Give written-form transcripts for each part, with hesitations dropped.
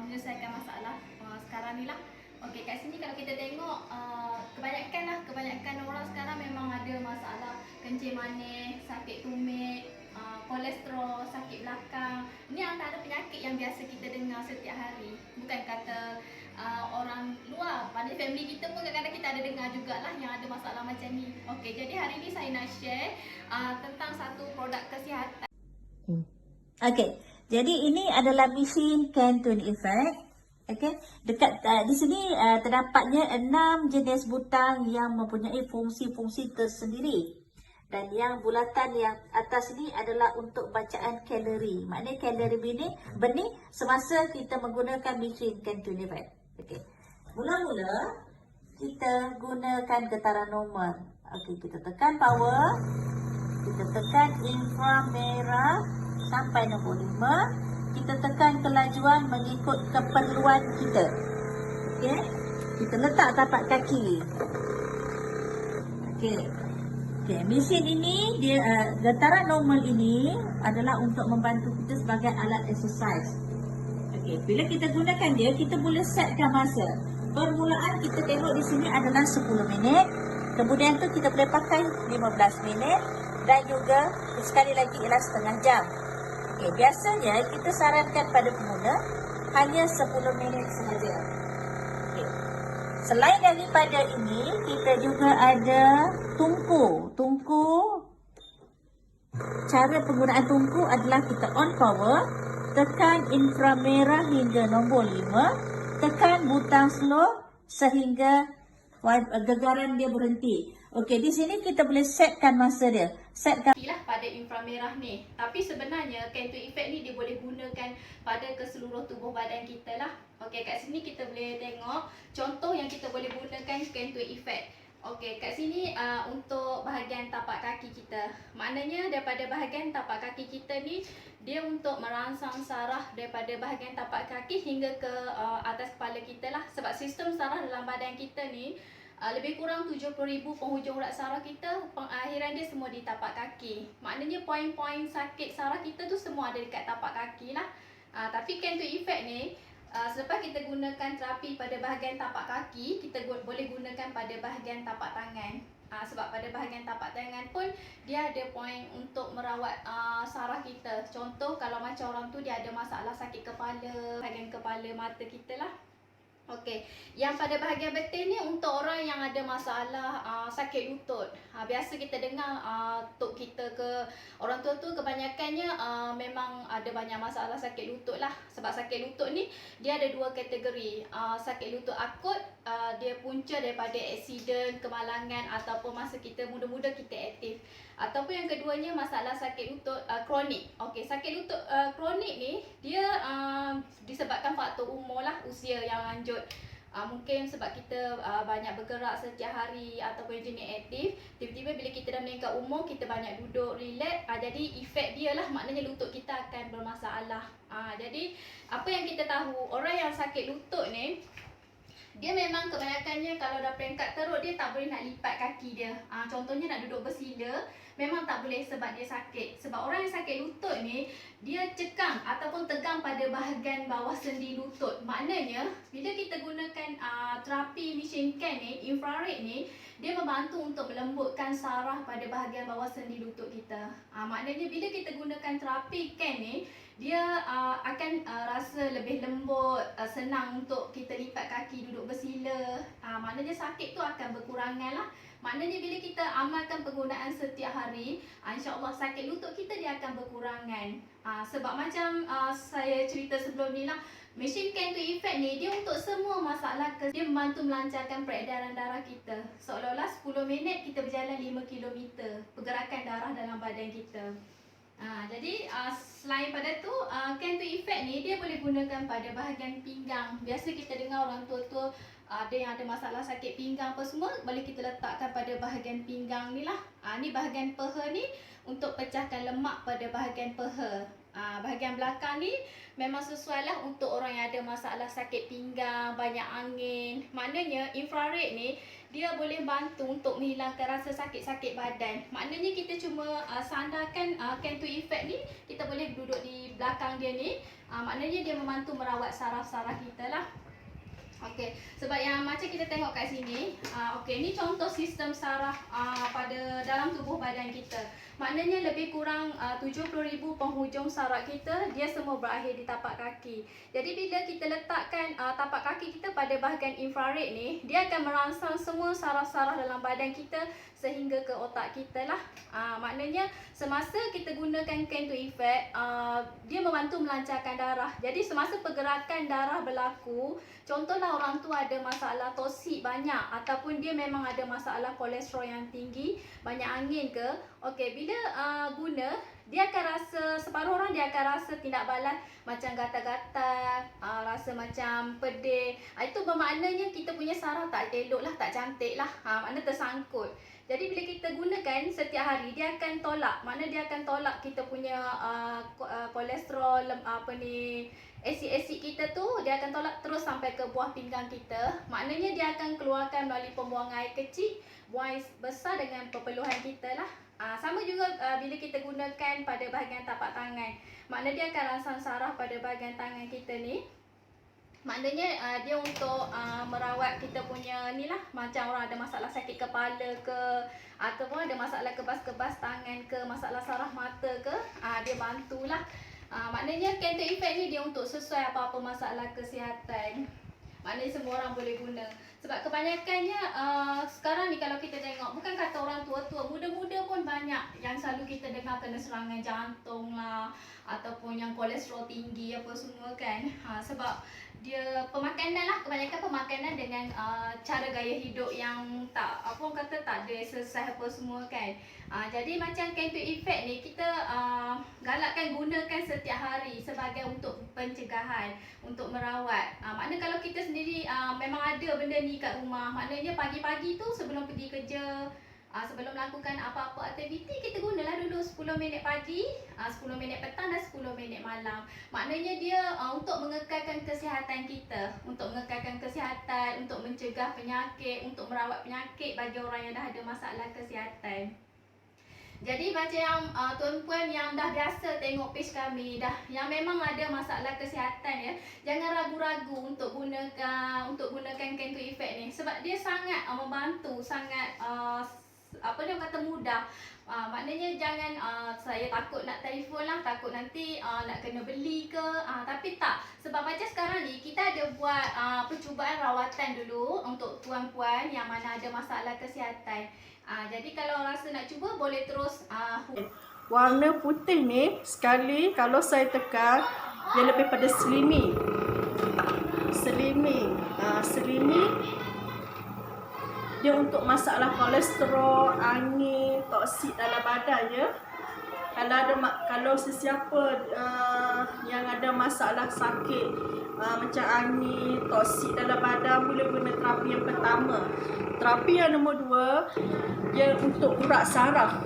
Menyelesaikan masalah sekarang ni lah. Okey, kat sini kalau kita tengok kebanyakan orang sekarang memang ada masalah kencing manis, sakit tumit, kolesterol, sakit belakang. Ini antara penyakit yang biasa kita dengar setiap hari. Bukan kata orang luar, pada family kita pun kadang-kadang kita ada dengar jugalah yang ada masalah macam ni. Okey, jadi hari ni saya nak share tentang satu produk kesihatan. Okey, jadi ini adalah mesin Cantun Effect. Okey, dekat di sini terdapatnya 6 jenis butang yang mempunyai fungsi-fungsi tersendiri. Dan yang bulatan yang atas ni adalah untuk bacaan kalori. Maknanya kalori benih semasa kita menggunakan mesin Cantun Effect. Okey. Mula-mula kita gunakan getaran normal. Okey, kita tekan power. Kita tekan inframerah sampai nombor 5. Kita tekan kelajuan mengikut keperluan kita. Okey. Kita letak tapak kaki. Okey. Okey, mesin ini dia getaran normal ini adalah untuk membantu kita sebagai alat exercise. Okey, bila kita gunakan dia, kita boleh setkan masa. Permulaan kita tengok di sini adalah 10 minit. Kemudian tu kita boleh pakai 15 minit dan juga sekali lagi ialah setengah jam. Okey, biasanya kita sarankan pada pengguna hanya 10 minit sahaja. Okey. Selain daripada ini, kita juga ada tungku. Cara penggunaan tungku adalah kita on power, tekan inframerah hingga nombor 5, tekan butang slow sehingga gegaran dia berhenti. Okey, di sini kita boleh setkan masa dia. Setkan Pada inframerah ni. Tapi sebenarnya Cantun Effect ni dia boleh gunakan pada keseluruh tubuh badan kita lah. Okey, kat sini kita boleh tengok contoh yang kita boleh gunakan Cantun Effect. Okey, kat sini untuk bahagian tapak kaki kita. Maknanya daripada bahagian tapak kaki kita ni dia untuk merangsang saraf daripada bahagian tapak kaki hingga ke atas kepala kita lah. Sebab sistem saraf dalam badan kita ni lebih kurang 70,000 penghujung urat saraf kita, pengakhiran dia semua di tapak kaki. Maknanya poin-poin sakit saraf kita tu semua ada dekat tapak kaki lah. Tapi Cantun Effect ni, selepas kita gunakan terapi pada bahagian tapak kaki, kita boleh gunakan pada bahagian tapak tangan. Sebab pada bahagian tapak tangan pun dia ada poin untuk merawat saraf kita. Contoh kalau macam orang tu dia ada masalah sakit kepala, bahagian kepala mata kita lah. Okey, yang pada bahagian betis ni untuk orang yang ada masalah sakit lutut. Biasa kita dengar tok kita ke orang tua tu kebanyakannya memang ada banyak masalah sakit lutut lah. Sebab sakit lutut ni dia ada dua kategori. Sakit lutut akut, dia punca daripada aksiden, kemalangan ataupun masa kita muda-muda kita aktif. Ataupun yang keduanya masalah sakit lutut kronik. Okey, sakit lutut kronik ni dia disebabkan faktor umur lah, usia yang lanjut. Mungkin sebab kita banyak bergerak setiap hari ataupun jenis aktif, tiba-tiba bila kita dah meningkat umur, kita banyak duduk, relax, jadi efek dia lah, maknanya lutut kita akan bermasalah. Jadi apa yang kita tahu, orang yang sakit lutut ni dia memang kebanyakannya kalau dah peringkat teruk dia tak boleh nak lipat kaki dia. Contohnya nak duduk bersila, memang tak boleh sebab dia sakit. Sebab orang yang sakit lutut ni dia cekang ataupun tegang pada bahagian bawah sendi lutut. Maknanya bila kita gunakan terapi mesin Can ni, infrared ni, dia membantu untuk melembutkan saraf pada bahagian bawah sendi lutut kita. Maknanya bila kita gunakan terapi Can ni, dia akan rasa lebih lembut, senang untuk kita lipat kaki, duduk bersila. Maknanya sakit tu akan berkurangan lah. Maknanya bila kita amalkan penggunaan setiap hari, insya-Allah sakit lutut kita dia akan berkurangan. Sebab macam saya cerita sebelum ni lah, mesin Cantun Effect ni dia untuk semua masalah, dia membantu melancarkan peredaran darah kita. Seolah-olah 10 minit kita berjalan 5 km pergerakan darah dalam badan kita. Jadi selain pada tu, Cantun Effect ni dia boleh gunakan pada bahagian pinggang. Biasa kita dengar orang tua-tua ada yang ada masalah sakit pinggang apa semua, boleh kita letakkan pada bahagian pinggang ni lah. Ni bahagian peha ni untuk pecahkan lemak pada bahagian peha. Bahagian belakang ni memang sesuai lah untuk orang yang ada masalah sakit pinggang, banyak angin. Maknanya infrared ni dia boleh bantu untuk menghilangkan rasa sakit-sakit badan. Maknanya kita cuma sandarkan Can2 Effect ni, kita boleh duduk di belakang dia ni. Maknanya dia membantu merawat saraf-saraf kita lah. Okey, sebab yang macam kita tengok kat sini, okey, ni contoh sistem saraf pada dalam tubuh badan kita. Maknanya lebih kurang 70,000 penghujung saraf kita, dia semua berakhir di tapak kaki. Jadi bila kita letakkan tapak kaki kita pada bahagian infrared ni, dia akan merangsang semua saraf-saraf dalam badan kita sehingga ke otak kita lah. Maknanya semasa kita gunakan Can2 Effect, dia membantu melancarkan darah. Jadi semasa pergerakan darah berlaku, contohlah orang tu ada masalah toksik banyak ataupun dia memang ada masalah kolesterol yang tinggi, banyak angin ke, okey, bila guna, dia akan rasa, separuh orang dia akan rasa tindak balas macam gatal-gatal, rasa macam pedih. Itu bermaknanya kita punya saraf tak elok lah, tak cantik lah, makna tersangkut. Jadi bila kita gunakan setiap hari, dia akan tolak, makna dia akan tolak kita punya kolesterol, asid-asid kita tu, dia akan tolak terus sampai ke buah pinggang kita. Maknanya dia akan keluarkan melalui pembuangan air kecil, buang air besar dengan perperluan kita lah. Sama juga bila kita gunakan pada bahagian tapak tangan. Maknanya dia akan rangsang saraf pada bahagian tangan kita ni. Maknanya dia untuk merawat kita punya ni lah. Macam orang ada masalah sakit kepala ke, ataupun ada masalah kebas-kebas tangan ke, masalah saraf mata ke, dia bantulah. Maknanya Can2 Effect ni dia untuk sesuai apa-apa masalah kesihatan. Maknanya semua orang boleh guna. Sebab kebanyakannya sekarang ni kalau kita tengok, bukan kata orang tua-tua, muda-muda pun banyak yang selalu kita dengar kena serangan jantung lah, ataupun yang kolesterol tinggi apa semua kan. Sebab dia pemakanan lah, kebanyakan pemakanan dengan cara gaya hidup yang tak, apa orang kata, tak ada exercise apa semua kan. Jadi macam Can2 Effect ni kita galakkan gunakan setiap hari sebagai untuk pencegahan, untuk merawat. Maknanya kalau kita sendiri memang ada benda ni kat rumah, maknanya pagi-pagi tu sebelum pergi kerja, sebelum melakukan apa-apa aktiviti, kita gunalah dulu 10 minit pagi, 10 minit petang dan 10 minit malam. Maknanya dia untuk mengekalkan kesihatan kita, untuk mengekalkan kesihatan, untuk mencegah penyakit, untuk merawat penyakit bagi orang yang dah ada masalah kesihatan. Jadi macam yang tuan-puan yang dah biasa tengok page kami, dah yang memang ada masalah kesihatan ya, jangan ragu-ragu untuk gunakan Can2 Effect ni, sebab dia sangat membantu, sangat apa dia kata, mudah. Maknanya jangan saya takut nak telefon lah, takut nanti nak kena beli ke, tapi tak. Sebab macam sekarang ni kita ada buat percubaan rawatan dulu untuk tuan-puan yang mana ada masalah kesihatan. Jadi kalau rasa nak cuba, boleh terus warna putih ni sekali kalau saya tekan, dia lebih pada slimming. Slimming dia untuk masalah kolesterol, angin, toksik dalam badan ya. Kalau sesiapa yang ada masalah sakit macam angin, toksik dalam badan, boleh guna terapi yang pertama. Terapi yang nombor 2, dia untuk urat saraf.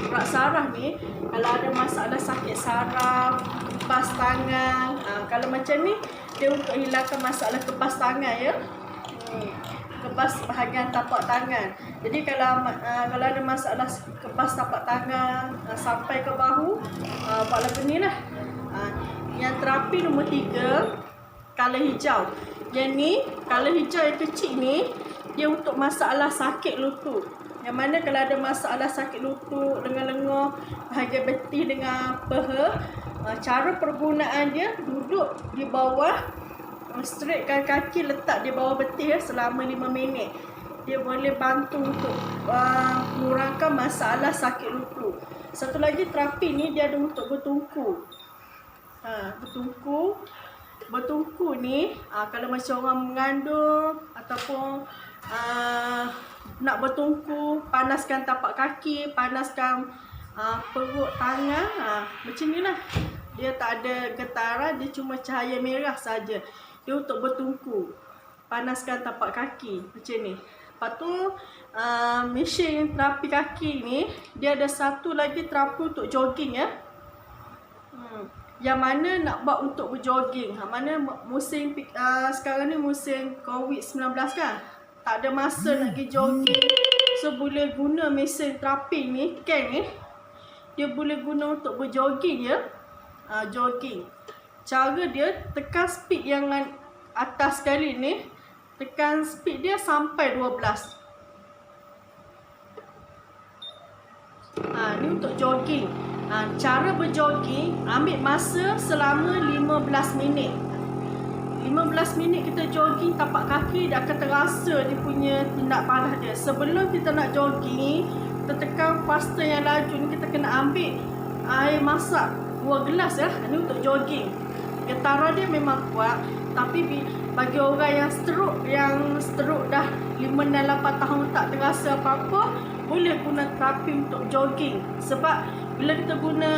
Urat saraf ni, kalau ada masalah sakit saraf, kepas tangan, kalau macam ni, dia untuk hilangkan masalah kepas tangan ya. Kepas bahagian tapak tangan. Jadi kalau ada masalah kepas tapak tangan sampai ke bahu, buat lagu ni lah. Yang terapi nombor 3, color hijau. Yang ni, color hijau yang kecil ni, dia untuk masalah sakit lutut. Yang mana kalau ada masalah sakit lutut, lengan-lengan, bahagian betih dengan peha, cara pergunaan dia, duduk di bawah, straightkan kaki, letak di bawah betih selama 5 minit. Dia boleh bantu untuk mengurangkan masalah sakit lutut. Satu lagi terapi ni dia ada untuk bertungku. Bertungku ni kalau macam orang mengandung ataupun nak bertungku, panaskan tapak kaki, panaskan perut tangan, macam ni lah. Dia tak ada getaran, dia cuma cahaya merah saja. Dia untuk bertungku. panaskan tapak kaki macam ni. Lepas tu mesin terapi kaki ni dia ada satu lagi terapi untuk jogging ya. Yang mana nak buat untuk berjogging. Mana musim sekarang ni musim COVID-19 kan. Tak ada masa nak pergi jogging. So boleh guna mesin terapi ni, Ken ni. Dia boleh guna untuk berjogging ya. Jogging. Cara dia tekan speed yang atas sekali ni. Tekan speed dia sampai 12. Ni untuk jogging. Cara berjogging, ambil masa selama 15 minit. 15 minit kita jogging, tapak kaki dia akan terasa dia punya tindak balas dia. Sebelum kita nak jogging, kita tekan faster yang laju ni, kita kena ambil air masak 2 gelas ya. Ni untuk jogging. Getaran dia memang kuat, tapi bagi orang yang stroke dah 5 dan 8 tahun tak terasa apa-apa, boleh guna terapi untuk jogging. Sebab bila kita guna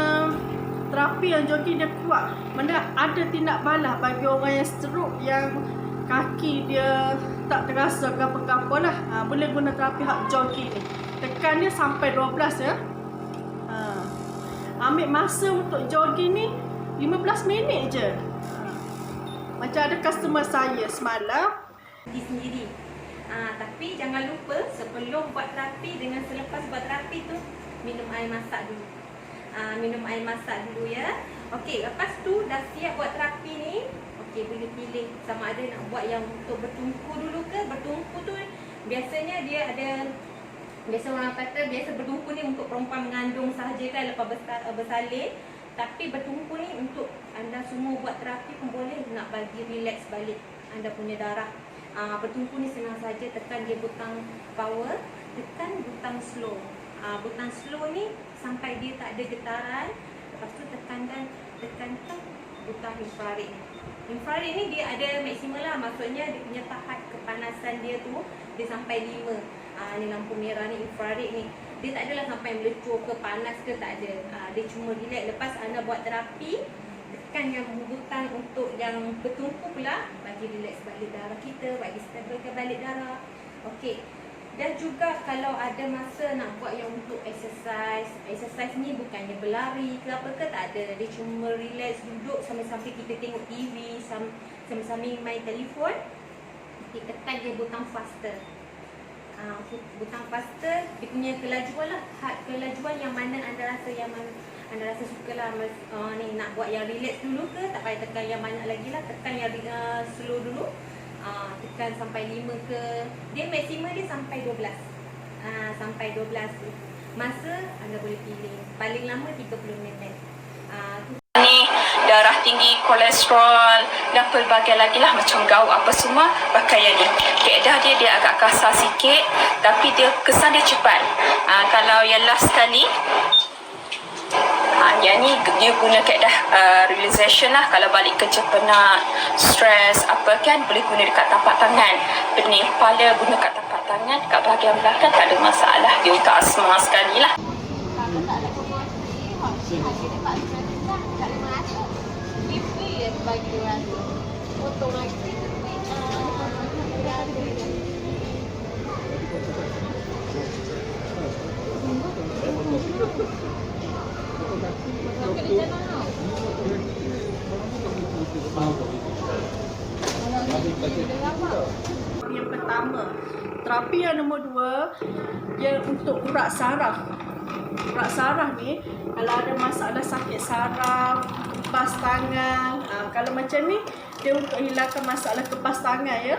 terapi yang jogging dia kuat, mana ada tindak balas bagi orang yang stroke yang kaki dia tak terasa apa-apa lah. Boleh guna terapi hak jogging ni. Tekan dia sampai 12 ya. Ambil masa untuk jogging ni 15 minit je. Macam ada customer saya semalam sendiri. Tapi jangan lupa sebelum buat terapi dengan selepas buat terapi tu minum air masak dulu. Minum air masak dulu ya. Okey, lepas tu dah siap buat terapi ni. Okey, boleh pilih sama ada nak buat yang untuk bertungku dulu ke. Bertungku tu biasanya dia ada, biasa orang kata biasa bertungku ni untuk perempuan mengandung sahaja kan, lepas bersalin. Tapi bertungku ni untuk anda semua buat terapi pun boleh, nak bagi relax balik anda punya darah. Bertungku ni senang saja, tekan dia butang power, tekan butang slow. Butang slow ni sampai dia tak ada getaran. Lepas tu tekankan butang infrared. Infrared ni dia ada maksimum lah, maksudnya dia punya tahap kepanasan dia tu dia sampai 5. Ni lampu merah ni infrared ni. Dia tak adalah sampai melecur ke panas ke, tak ada. Dia cuma relax. Lepas anda buat terapi, tekan yang butang untuk yang bertungku pula, bagi relax balik darah kita, bagi stabilkan balik darah. Okey. Dan juga kalau ada masa nak buat yang untuk exercise ni bukannya berlari ke apa ke, tak ada. Dia cuma relax, duduk sambil-sambil kita tengok TV, sambil-sambil main telefon. Kita tekan dia butang faster. Butang faster, dia punya kelajuan lah, kelajuan yang mana anda rasa suka lah. Ni nak buat yang relax dulu ke, tak payah tekan yang mana lagi lah, tekan yang slow dulu. Tekan sampai 5 ke, dia maksimum dia sampai 12. Sampai 12 masa anda boleh pilih, paling lama 30 minit. Ni darah tinggi, kolesterol dan pelbagai lagi lah, macam gout apa semua, pakai yang ni. Kaedah dia agak kasar sikit, tapi dia kesan dia cepat. Kalau yang last sekali, yang ni dia guna kaedah relaxation lah. Kalau balik kerja penat, stres apa kan, boleh guna dekat tapak tangan. Pening kepala, guna kat tapak tangan, kat bahagian belakang, tak ada masalah. Dia untuk asma sekali lah. Bagi orang tu otomatik yang pertama. Terapi yang nombor 2, dia untuk urat saraf. Urat saraf ni, kalau ada masalah sakit saraf, kepas tangan, kalau macam ni, dia untuk hilangkan masalah kepas tangan ya.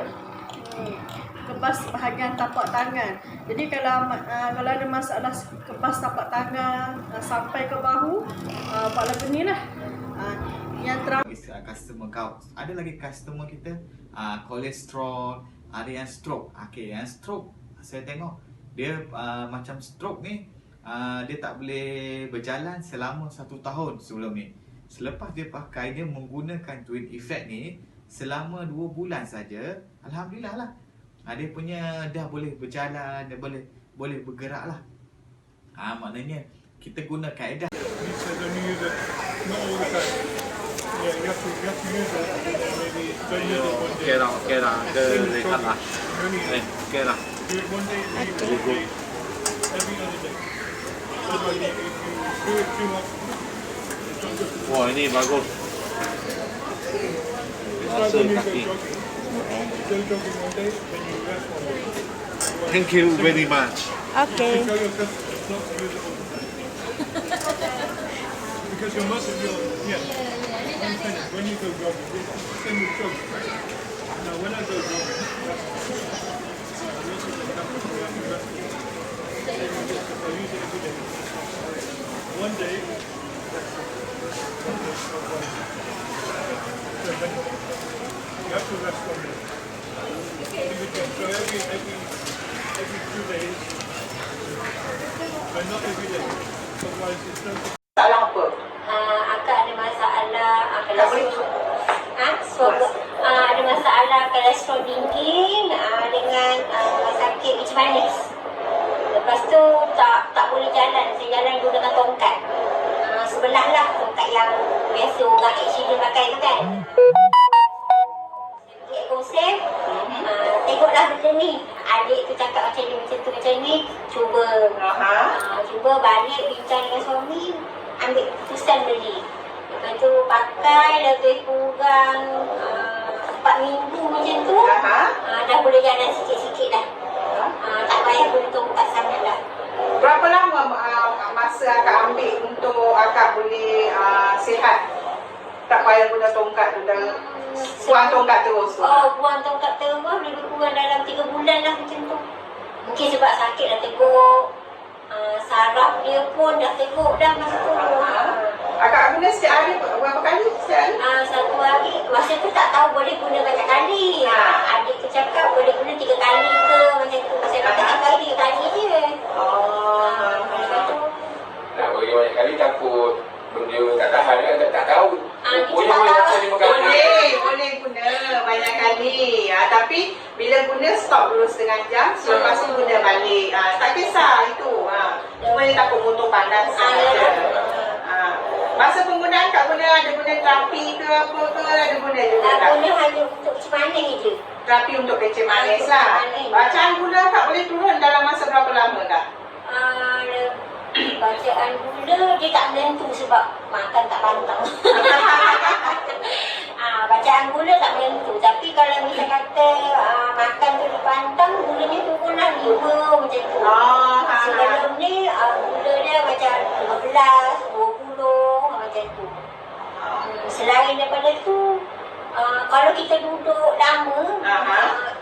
Kepas bahagian tapak tangan. Jadi kalau ada masalah kepas tapak tangan sampai ke bahu, buat lagu ni lah. Yang terakhir customer gout. Ada lagi customer kita kolesterol, ada yang stroke. Okey, yang stroke saya tengok dia macam stroke ni dia tak boleh berjalan selama 1 tahun sebelum ni. Selepas dia pakai, dia menggunakan Twin Effect ni selama 2 bulan saja, alhamdulillah lah. Dia punya dah boleh berjalan, dia boleh bergerak lah. Maknanya kita guna kaedah. OK了，OK了，这你看啊，哎，OK 了。Wah, ini bagus. Rasa kaki. Thank you very much. Okay. Because your muscle, I'm finished. When you go jogging, it's the same with jogging, right? Now, when I go jogging, I use it every day. One day, you have to rest 1 day. So every 2 days, but not every day. Otherwise, it's not. Masalah apa? Akak ada masalah kolesterol. Ada masalah kolesterol tinggi dengan sakit biji manis. Lepas tu tak boleh jalan. Saya jalan dulu dengan tongkat. Sebelah lah tongkat yang biasa orang accident pakai tu kan. Saya konsep. Tengoklah benda ni. Adik tu cakap macam ni. Cuba balik bincang dengan suami. Ambil keputusan beli. Lepas tu pakai lebih kurang 4 minggu macam tu. Dah boleh jalan sikit-sikit dah. Tak payah guna tongkat sangat dah. Berapa lama masa akak ambil untuk akak boleh sihat? Tak payah guna tongkat tu dah. Buang tongkat terus tu. Buang tongkat terus lebih kurang dalam 3 bulan lah macam tu. Mungkin sebab sakit dah teguk. Saraf dia pun dah teguk dah masa tu. Akak guna setiap hari berapa kali setiap hari? 1 hari. Masa tu tak tahu boleh guna banyak kali. Adik tu cakap boleh guna 3 kali ke macam tu. Saya kata tak kali 3 kali je. Lepas tu nak bagi banyak kali takut benda tak tahan kan, tak tahu. Boleh guna banyak kali. Tapi bila guna stop dulu setengah jam, selepas tu guna balik. Tak kisah itu. Cuma dia takut motor panas saja. Masa penggunaan Kak guna ada guna terapi ke apa ke, ada guna juga tak? Guna hanya untuk kecil manis je. Terapi untuk kecil manis lah. Bacaan gula Kak boleh turun dalam masa berapa lama Kak? Bacaan gula dia tak menentu sebab makan tak pantang. Bacaan gula tak menentu. Tapi kalau misal kata makan tu dipantang, gulanya turun lah 5 macam tu. Sebelum ni gula dia macam 15, 20 macam tu. Selain daripada tu, kalau kita duduk lama,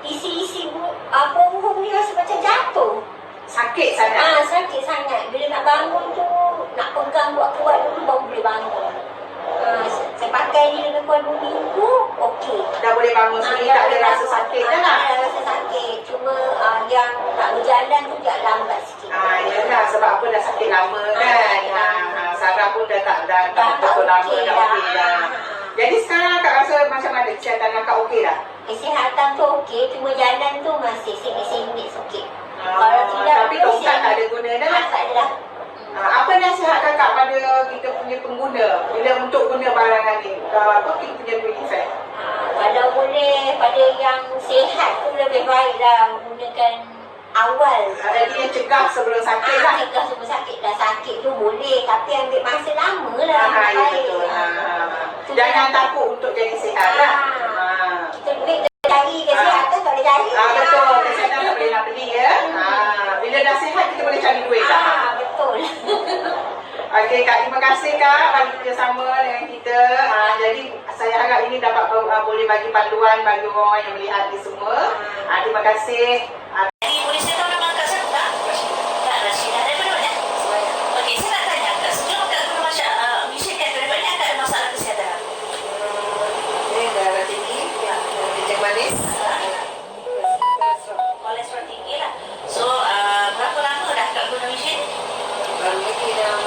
isi-isi punggung ni rasa macam jatuh. Sakit sangat? Sakit sangat. Bila nak bangun tu, nak pegang kuat-kuat dulu baru boleh bangun. Saya pakai ni lebih kurang 2 minggu, okey. Dah boleh bangun sendiri, tak ada rasa sakit dah lah? Tak ada rasa sakit. Cuma yang nak berjalan tu dia lambat sikit. Yalah, sebab apa dah sakit lama kan? Saraf pun dah tak betul lama, dah okey dah. Jadi sekarang Kak rasa macam mana kesihatan Kak okey dah? Kesihatan tu okey, cuma jalan tu masih sengit-sengit sikit. Kalau tidak, tapi tongkat tak ada guna dah? Tak ada dah. Apa nasihat Kakak pada kita punya pengguna bila untuk guna barangan ni? Apa kita punya effect? Kalau boleh pada yang sihat tu lebih baik lah menggunakan awal. Jadi yang cegah sebelum sakit lah. Cegah sebelum sakit. Dah sakit tu boleh, tapi ambil masa lama lah. Ya betul. Jangan takut untuk jadi sihat lah. Kita duit cari kesihatan tak boleh cari. Betul, kesihatan tak boleh nak beli ya. Bila dah sihat kita boleh cari duit lah. Betul. Okey Kak, terima kasih Kak bagi kerjasama dengan kita. Jadi saya harap ini dapat boleh bagi panduan bagi orang yang melihat ni semua. Terima kasih. Boleh saya tahu nama Kak siapa? Kak Rashidah. Daripada mana? Okey, saya nak tanya Kak, sebelum Kak guna mesin Kak, daripada mana Kak ada masalah kesihatan? Ini darah tinggi, kecil manis. Kolesterol tinggi lah. So, berapa lama dah Kak guna mesin? Baru lagi dah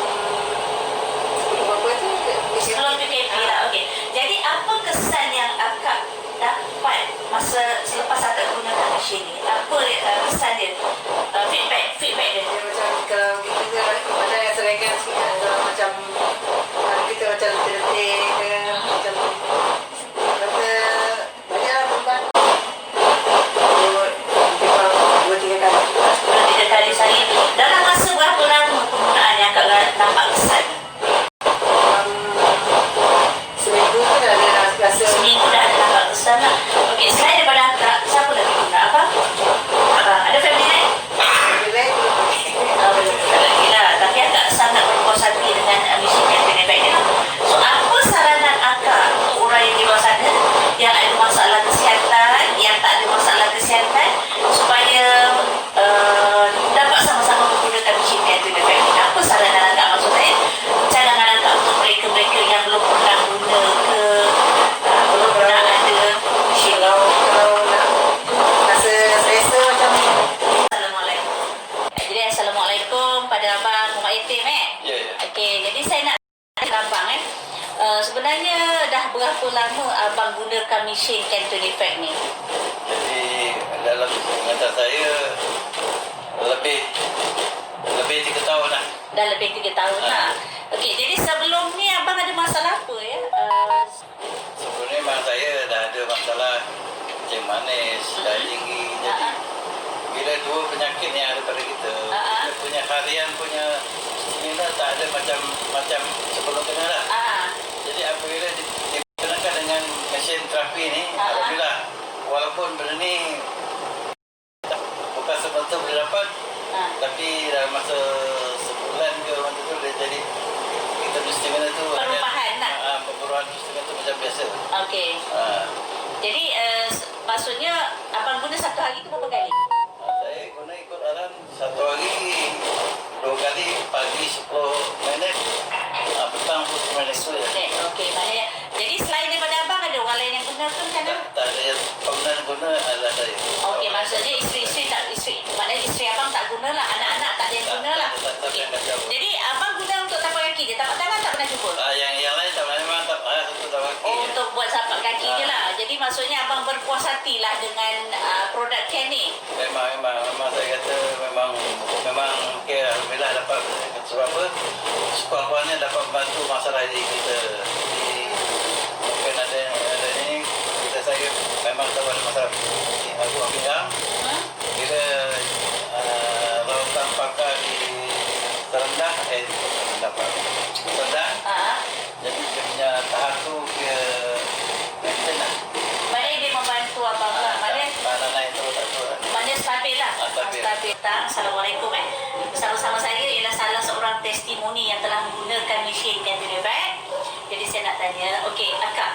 Sebelum PKP lah, okey. Jadi apa kesan yang Akak dapat masa selepas Akak gunakan mesin ni? Apa tahun lah. Okey, jadi sebelum ni abang ada masalah apa ya? Sebelum ni memang saya dah ada masalah kencing manis, darah tinggi. Jadi bila dua penyakit yang ada pada kita, kita punya harian punya stamina tak ada macam sebelum kena lah. Jadi apabila dikenakan dengan mesin terapi ni, alhamdulillah, walaupun benda ni bukan semata boleh dapat, tapi dalam masa sebulan ke macam tu dia jadi kita punya stamina tu Perubahan lah. Perubahan stamina tu macam biasa. Okey. Jadi maksudnya abang guna satu hari tu berapa kali? Saya guna ikut arahan satu hari 2 kali, pagi 10 minit, petang 10 minit tu je. Okey, maknanya jadi selain daripada abang ada orang lain yang guna ke sana? Tak ada yang pernah guna adalah saya. Okey, maksudnya maknanya isteri abang tak guna lah, anak-anak tak ada yang guna lah. Okey. Jadi abang guna untuk tapak kaki je, tapak tangan tak pernah cuba? Yang lain tak pernah, memang tak pernah satu tapak kaki. Untuk buat tapak kaki je lah. Jadi maksudnya abang berpuas hati lah dengan produk Care ni. Memang saya kata memang okay, alhamdulillah dapat, sebab apa, sekurang-kurangnya dapat membantu masalah diri kita. Jadi mungkin ada ni, kita saya memang tahu ada masalah aku pinggang. Bila rawatan pakar di terendah, jadi dia punya tahap tu dia maintain lah. Maknanya dia membantu abang lah. Mana naik tu tak tu lah. Maknanya stabil lah. Stabil. Assalamualaikum. Bersama-sama saya ialah salah seorang testimoni yang telah menggunakan mesin Cantone Effect. Jadi saya nak tanya, okey Akak,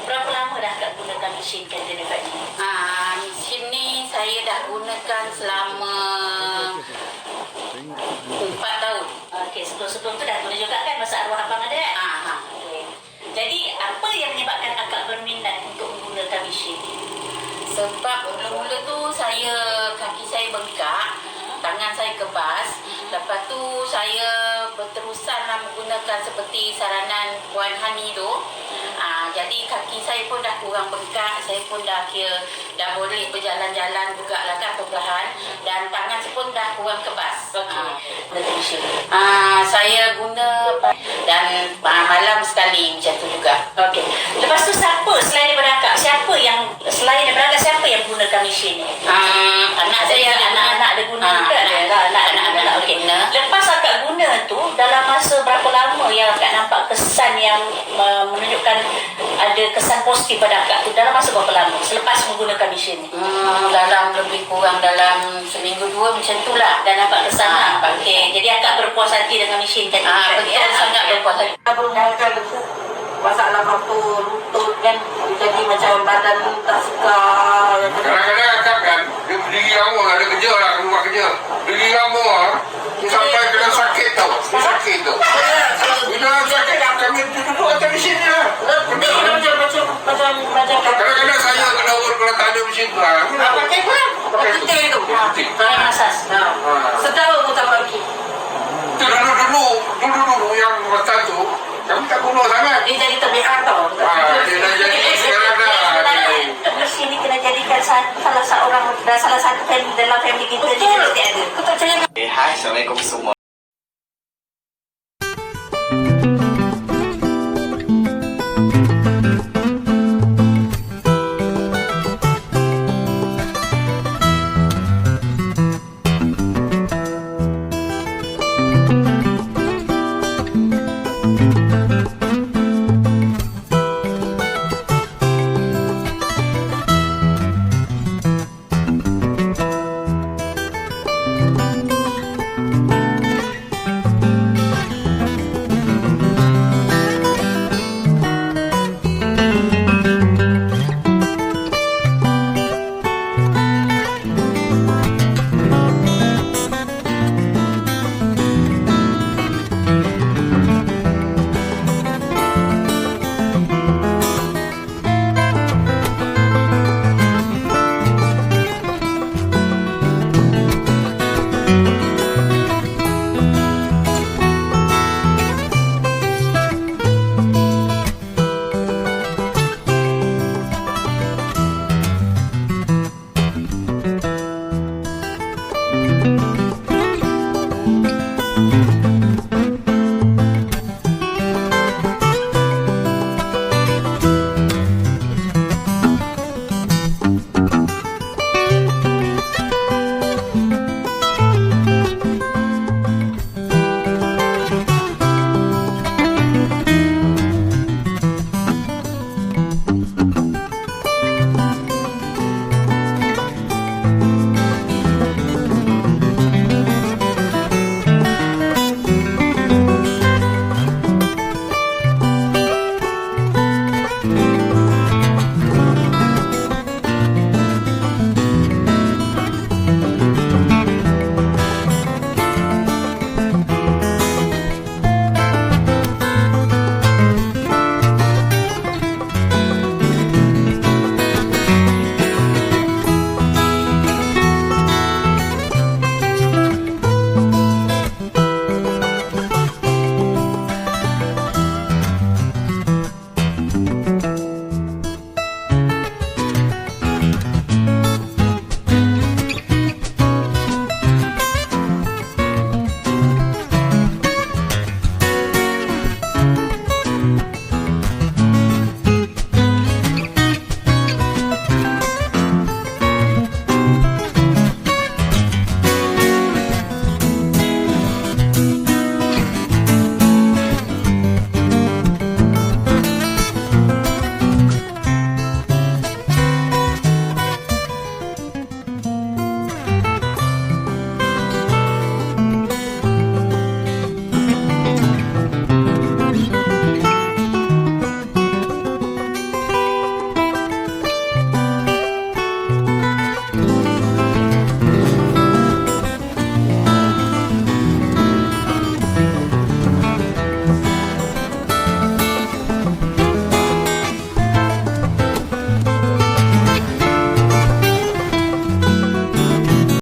berapa lama dah Akak gunakan mesin Cantone Effect ni? Mesin ni saya dah gunakan selama 4 tahun. Okey, sebelum tu dah guna juga kan masa arwah abang ada kan? Okay. Jadi apa yang menyebabkan Akak berminat untuk menggunakan mesin? Sebab mula-mula tu kaki saya bengkak, tangan saya kebas. Lepas tu saya berterusanlah menggunakan seperti saranan Puan Hani tu. Jadi kaki saya pun dah kurang bengkak, saya pun dah boleh berjalan-jalan jugalah kan perlahan, dan tangan saya pun dah kurang kebas. Saya guna dan malam sekali macam tu juga. Okey. Lepas tu siapa selain daripada Akak? Siapa yang gunakan mesin ni? Anak-anak ada guna juga. Anak-anak okey. Lepas Akak guna tu, dalam masa berapa lama yang Akak nampak kesan yang menunjukkan ada kesan positif pada Akak tu? Dalam masa berapa lama selepas menggunakan mesin ni? Dalam lebih kurang dalam seminggu 2 macam tu lah. Dan nampak kesan lah. Okey. Jadi Akak berpuas hati dengan mesin tadi? Betul, sangat berpuas hati. Masalah apa lutut kan, jadi macam badan tak suka. Kadang-kadang Akak kan, dia berdiri lama, ada kerja lah, keluar kerja. Berdiri lama, sampai kena sakit tau. Sakit tu. Bila sakit, kami duduk atas mesin ni lah. Kadang-kadang saya kena urut kalau tak ada mesin tu lah. Pakai apa? Pakai putih tu. Pakai masas. Setahun pun tak lagi. Itu dulu yang masa tu, kami tak guna sangat. Dia jadi terbiar tau. Dia dah jadi sekarang dah. Mesin ni kena jadikan salah satu family dalam family kita ni mesti ada. Hai, Assalamualaikum semua.